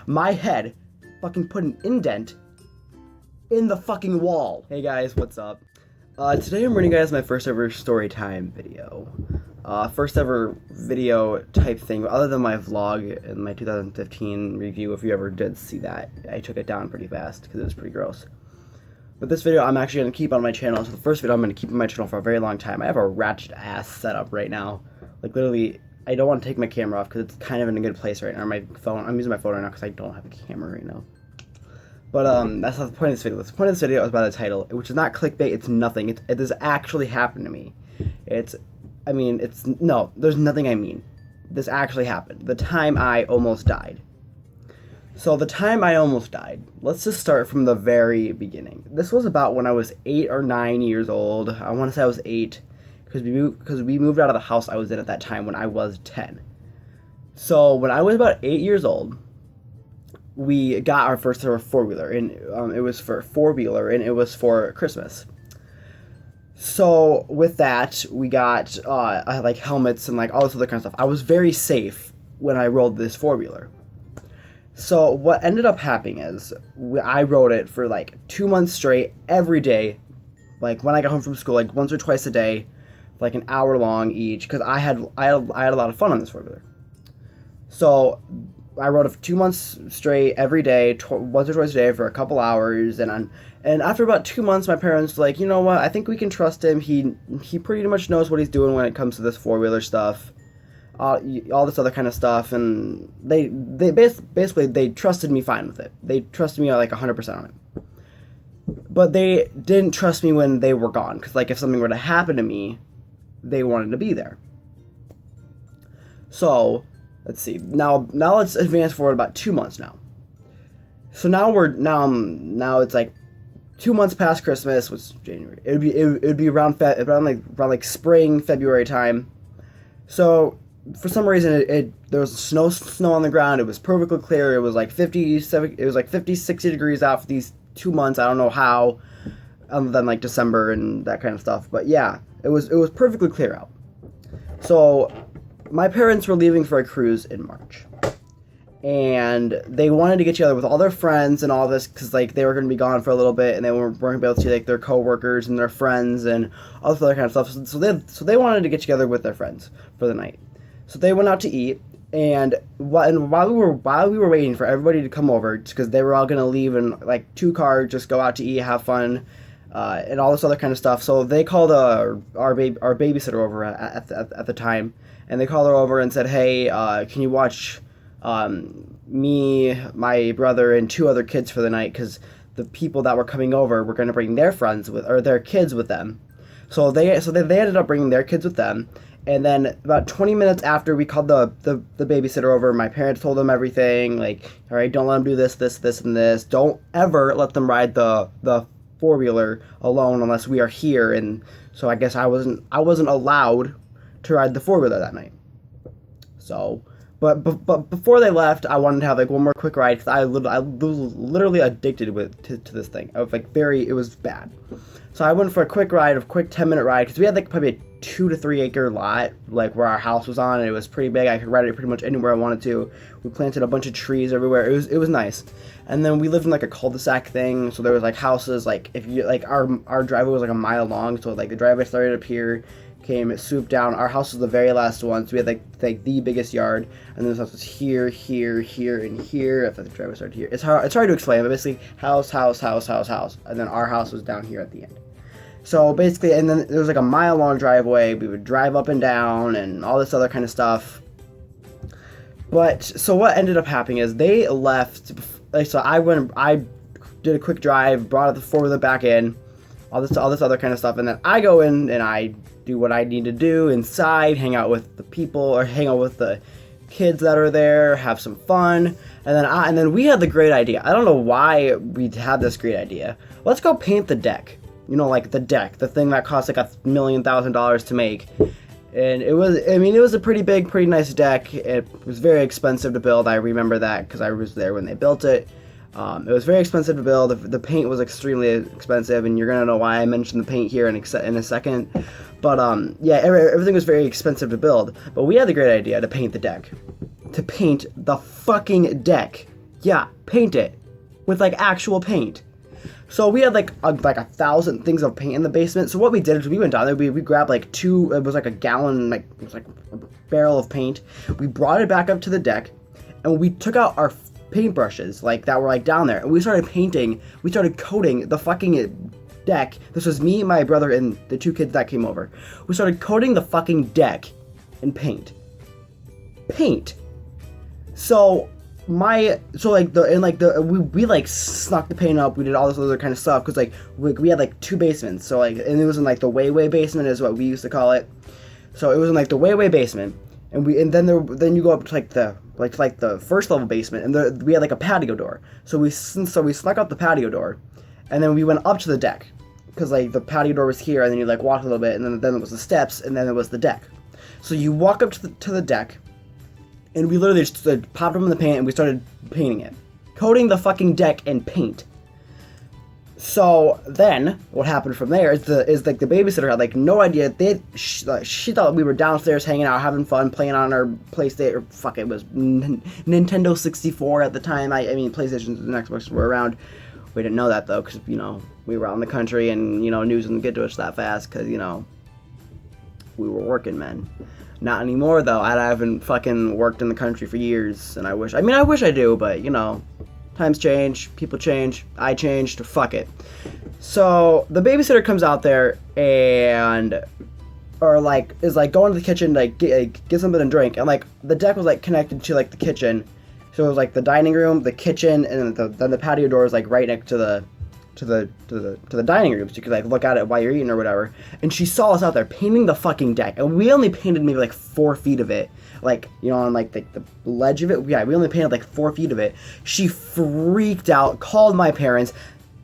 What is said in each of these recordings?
My head fucking put an indent in the fucking wall. Hey guys, what's up? Today I'm bringing you guys my first ever Storytime video. First ever video type thing, other than my vlog and my 2015 review, if you ever did see that. I took it down pretty fast because it was pretty gross. But this video I'm actually going to keep on my channel. So the first video I'm going to keep on my channel for a very long time. I have a ratchet ass setup right now. Like literally, I don't want to take my camera off because it's kind of in a good place right now. My phone, I'm using my phone right now because I don't have a camera right now. But that's not the point of this video. The point of this video is by the title, which is not clickbait. It's nothing. It has actually happened to me. No, there's nothing I mean. This actually happened. The time I almost died. So the time I almost died, let's just start from the very beginning. This was about when I was 8 or 9 years old. I want to say I was 8, because we moved out of the house I was in at that time when I was 10. So when I was about 8 years old, we got our first ever four-wheeler, and it was for four-wheeler, and it was for Christmas. So with that, we got like helmets and like all this other kind of stuff. I was very safe when I rode this four-wheeler. So what ended up happening is I rode it for like 2 months straight, every day, like when I got home from school, like once or twice a day, like an hour long each, because I had a lot of fun on this four-wheeler. So I rode it for 2 months straight, every day, once or twice a day for a couple hours, and after about 2 months, my parents were like, you know what, I think we can trust him. He pretty much knows what he's doing when it comes to this four-wheeler stuff, all this other kind of stuff, and they basically they trusted me fine with it. They trusted me like 100% on it. But they didn't trust me when they were gone, because like if something were to happen to me, they wanted to be there. So let's see. Now let's advance forward about 2 months now. So now it's like 2 months past Christmas, was January. It would be around like spring, February time. So for some reason there was snow on the ground. It was perfectly clear. It was like 50, 60 degrees out for these 2 months. I don't know how, other than like December and that kind of stuff. But yeah, it was perfectly clear out. So my parents were leaving for a cruise in March, and they wanted to get together with all their friends and all this, because like they were going to be gone for a little bit, and they weren't going to be able to see like their coworkers and their friends and all this other kind of stuff. So they wanted to get together with their friends for the night. So they went out to eat, and while we were waiting for everybody to come over, because they were all going to leave in like 2 cars, just go out to eat, have fun, and all this other kind of stuff. So they called our babysitter over at the time. And they called her over and said, hey, can you watch me, my brother, and 2 other kids for the night? Because the people that were coming over were going to bring their friends or their kids with them. So they ended up bringing their kids with them. And then about 20 minutes after we called the babysitter over, my parents told them everything. Like, all right, don't let them do this, and this. Don't ever let them ride the four-wheeler alone unless we are here. And so I guess I wasn't allowed to ride the four-wheeler that night. So, but before they left, I wanted to have like one more quick ride, because I was literally addicted to this thing. I was like it was bad. So I went for a quick 10-minute ride, because we had like probably a 2 to 3 acre lot, like where our house was on, and it was pretty big. I could ride it pretty much anywhere I wanted to. We planted a bunch of trees everywhere. It was nice. And then we lived in like a cul-de-sac thing, so there was like houses, like if you like our driveway was like a mile long, so like the driveway started up here, it swooped down. Our house was the very last one, so we had like the biggest yard, and then this house was here, and here. I thought the driveway started here. It's hard to explain, but basically house, and then our house was down here at the end. So basically, and then there was like a mile long driveway. We would drive up and down and all this other kind of stuff. But so what ended up happening is they left. Like, so I did a quick drive, brought the four-wheeler back in, all this other kind of stuff, and then I go in and I do what I need to do inside, hang out with the people, or hang out with the kids that are there, have some fun, and then we had the great idea. I don't know why we had this great idea. Let's go paint the deck. You know, like the deck, the thing that cost like $1 million to make. And it was a pretty big, pretty nice deck. It was very expensive to build. I remember that because I was there when they built it. It was very expensive to build. The paint was extremely expensive, and you're gonna know why I mentioned the paint here in a second. But yeah, everything was very expensive to build. But we had the great idea to paint the deck, to paint the fucking deck. Yeah, paint it with like actual paint. So we had like 1,000 things of paint in the basement. So what we did is we went down there. We grabbed like it was like a gallon, like it was like a barrel of paint. We brought it back up to the deck, and we took out our paintbrushes like that were like down there, and we started painting. We started coating the fucking deck. This was me, my brother, and the 2 kids that came over. We started coating the fucking deck in paint. So we like snuck the paint up. We did all this other kind of stuff because like we had like 2 basements. So like, and it was in like the way basement is what we used to call it. So it was in like the way basement, and then you go up to like the first level basement, and we had like a patio door. So we snuck up the patio door, and then we went up to the deck because like the patio door was here, and then you like walk a little bit, and then it was the steps, and then it was the deck. So you walk up to the deck. And we literally just popped them in the paint, and we started painting it. Coating the fucking deck in paint. So then, what happened from there is like the babysitter had like no idea. She thought we were downstairs hanging out, having fun, playing on our PlayStation. Or fuck, it was Nintendo 64 at the time. I mean, PlayStations and Xbox were around. We didn't know that though, because, you know, we were out in the country, and, you know, news didn't get to us that fast, because, you know, we were working men. Not anymore, though. I haven't fucking worked in the country for years, and I wish I do, but, you know, times change, people change, I changed, fuck it. So, the babysitter comes out there, is going to the kitchen to get something to drink, and, like, the deck was, like, connected to, like, the kitchen, so it was, like, the dining room, the kitchen, and then the patio door is, like, right next to the dining room, so you could like look at it while you're eating or whatever. And she saw us out there painting the fucking deck, and we only painted maybe like 4 feet of it, like, you know, on like the ledge of it. Yeah, we only painted like 4 feet of it. She freaked out, called my parents,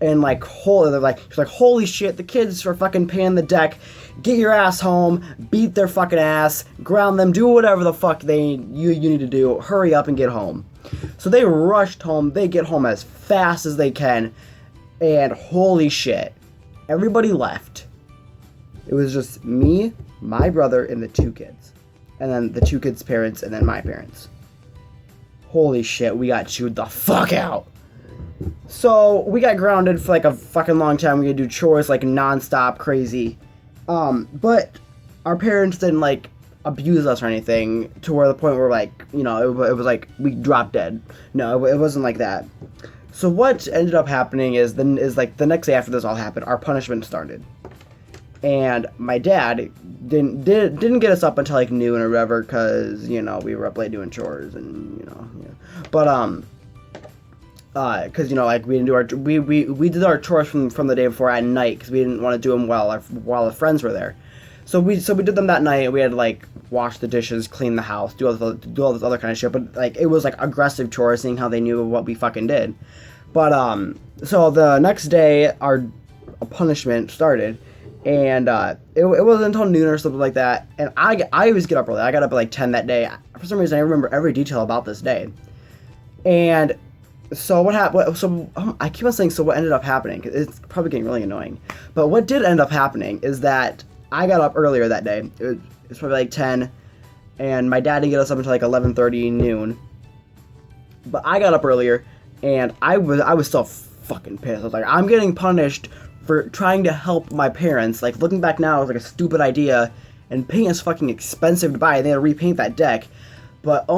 and like she's like, holy shit, the kids are fucking painting the deck. Get your ass home, beat their fucking ass, ground them, do whatever the fuck you need to do. Hurry up and get home. So they rushed home. They get home as fast as they can. And holy shit, everybody left. It was just me, my brother, and the 2 kids. And then the 2 kids' parents, and then my parents. Holy shit, we got chewed the fuck out. So, we got grounded for like a fucking long time. We had to do chores like non-stop, crazy. But our parents didn't like abuse us or anything to where the point where like, you know, it was like we dropped dead. No, it wasn't like that. So what ended up happening is like the next day after this all happened, our punishment started, and my dad didn't get us up until like noon or whatever, because, you know, we were up late doing chores, and, you know, yeah. But because, you know, like we didn't do we did our chores from the day before at night, because we didn't want to do them while the friends were there. So we did them that night. We had to like wash the dishes, clean the house, do all this other kind of shit. But like it was like aggressive chores, seeing how they knew what we fucking did. But so the next day our punishment started, and it wasn't until noon or something like that. And I always get up early. I got up at like 10 that day. For some reason, I remember every detail about this day. And so what happened? So I keep on saying, so what ended up happening? 'Cause it's probably getting really annoying. But what did end up happening is that I got up earlier that day. It was probably like 10, and my dad didn't get us up until like 11:30 noon. But I got up earlier, and I was so fucking pissed. I was like, I'm getting punished for trying to help my parents. Like, looking back now, it was like a stupid idea, and paint is fucking expensive to buy. They had to repaint that deck. But I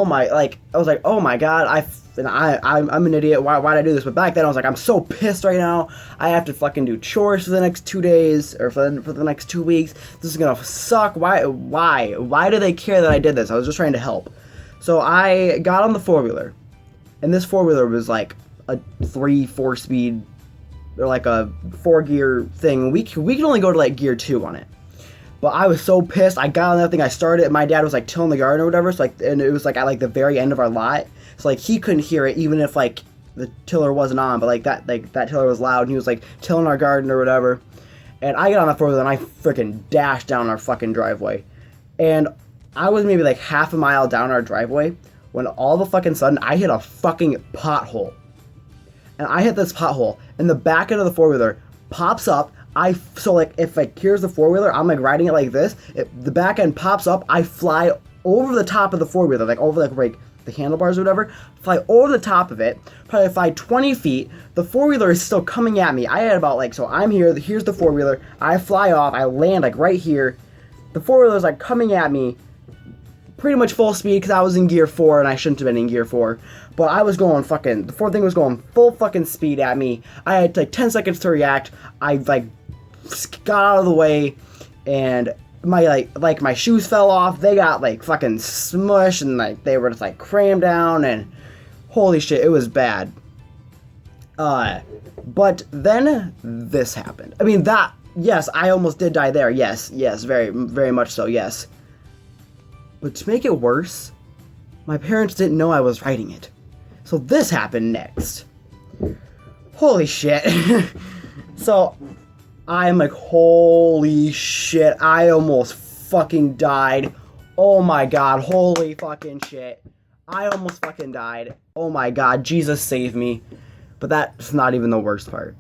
was like, oh my god, I'm an idiot. Why'd I do this? But back then I was like, I'm so pissed right now. I have to fucking do chores for the next 2 days, or for the next 2 weeks. This is gonna suck. Why do they care that I did this? I was just trying to help. So I got on the 4-wheeler, and this 4-wheeler was like a 3-4 speed, or like a 4-gear thing. We could only go to like gear 2 on it. But I was so pissed. I got on that thing. I started. My dad was like tilling the garden or whatever. So like, and it was like at like the very end of our lot. So like he couldn't hear it even if like the tiller wasn't on. But like that tiller was loud, and he was like tilling our garden or whatever. And I got on the 4-wheeler, and I freaking dashed down our fucking driveway. And I was maybe like half a mile down our driveway when all of a fucking sudden I hit a fucking pothole. And I hit this pothole, and the back end of the 4-wheeler pops up. So like if like here's the 4-wheeler, I'm like riding it like this. The back end pops up. I fly over the top of the 4-wheeler, like over like the handlebars or whatever, fly over the top of it, probably fly 20 feet. The four-wheeler is still coming at me. I had about like, so I'm here, here's the four-wheeler, I fly off, I land like right here. The four-wheeler's like coming at me, pretty much full speed because I was in gear 4 and I shouldn't have been in gear 4. But I was going fucking, the fourth thing was going full fucking speed at me. I had like 10 seconds to react. I like got out of the way and my like my shoes fell off. They got like fucking smushed and like they were just like crammed down and holy shit, it was bad. But then this happened. I mean that, yes, I almost did die there. Yes, very, very much so, yes. But to make it worse, my parents didn't know I was writing it. So this happened next. Holy shit. So I'm like, holy shit, I almost fucking died. Oh my god, holy fucking shit. I almost fucking died. Oh my god, Jesus save me. But that's not even the worst part.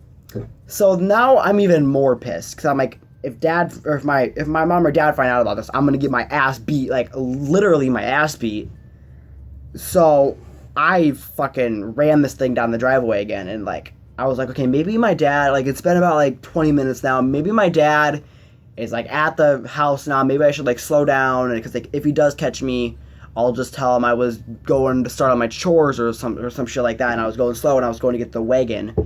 So now I'm even more pissed because I'm like, if dad or if my mom or dad find out about this, I'm gonna get my ass beat, like literally my ass beat. So I fucking ran this thing down the driveway again, and like I was like, okay, maybe my dad, like it's been about like 20 minutes now, maybe my dad is like at the house now, maybe I should like slow down, and because like if he does catch me, I'll just tell him I was going to start on my chores or some shit like that, and I was going slow and I was going to get the wagon,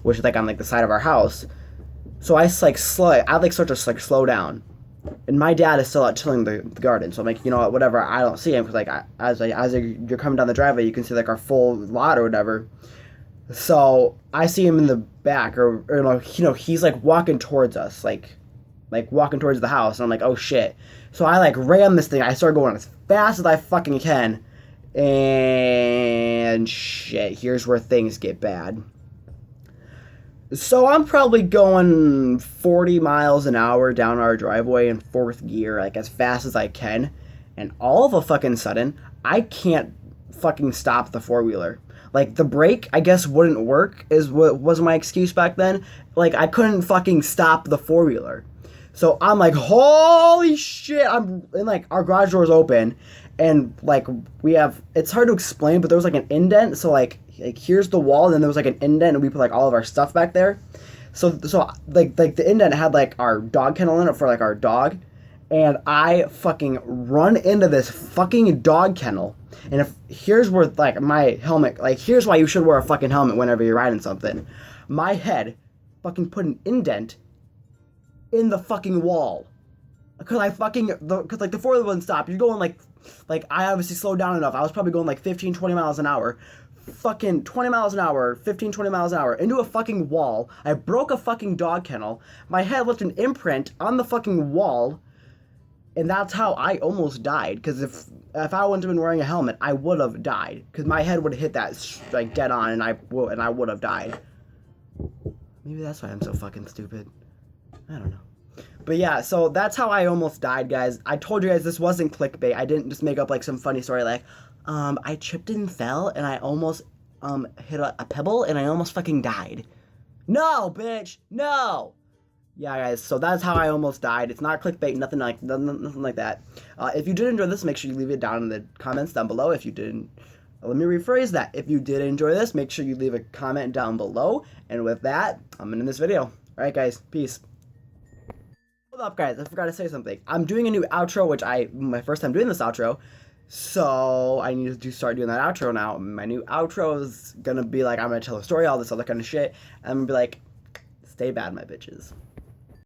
which is like on like the side of our house. So I start to like slow down, and my dad is still out tilling the garden. So I'm like, you know what, whatever. I don't see him because like as you're coming down the driveway, you can see like our full lot or whatever. So I see him in the back, or you know he's like walking towards us, like walking towards the house, and I'm like, oh shit. So I like ram this thing. I start going as fast as I fucking can, and shit. Here's where things get bad. So I'm probably going 40 miles an hour down our driveway in 4th gear, like as fast as I can. And all of a fucking sudden, I can't fucking stop the four-wheeler. Like the brake, I guess, wouldn't work is what was my excuse back then. Like I couldn't fucking stop the four-wheeler. So I'm like, holy shit, and like our garage door's open. And like we have, it's hard to explain, but there was like an indent. So like here's the wall, and then there was like an indent, and we put like all of our stuff back there. So like the indent had like our dog kennel in it for like our dog, and I fucking run into this fucking dog kennel. And here's where like my helmet, like here's why you should wear a fucking helmet whenever you're riding something. My head fucking put an indent in the fucking wall. Because like the four-wheeler wouldn't stop. You're going like I obviously slowed down enough. I was probably going like 15, 20 miles an hour. Fucking 20 miles an hour, 15, 20 miles an hour into a fucking wall. I broke a fucking dog kennel. My head left an imprint on the fucking wall. And that's how I almost died. Because if I wouldn't have been wearing a helmet, I would have died. Because my head would have hit that like dead on, and I would have died. Maybe that's why I'm so fucking stupid. I don't know. But yeah, so that's how I almost died, guys. I told you guys this wasn't clickbait. I didn't just make up like some funny story like, I tripped and fell and I almost hit a pebble and I almost fucking died. No, bitch, no. Yeah, guys, so that's how I almost died. It's not clickbait, nothing like that. If you did enjoy this, make sure you leave it down in the comments down below. If you didn't, let me rephrase that. If you did enjoy this, make sure you leave a comment down below. And with that, I'm ending this video. All right, guys, peace. Hold up, guys, I forgot to say something. I'm doing a new outro, which my first time doing this outro, so I need to start doing that outro now. My new outro is gonna be like, I'm gonna tell a story, all this other kind of shit, and I'm gonna be like, stay bad, my bitches.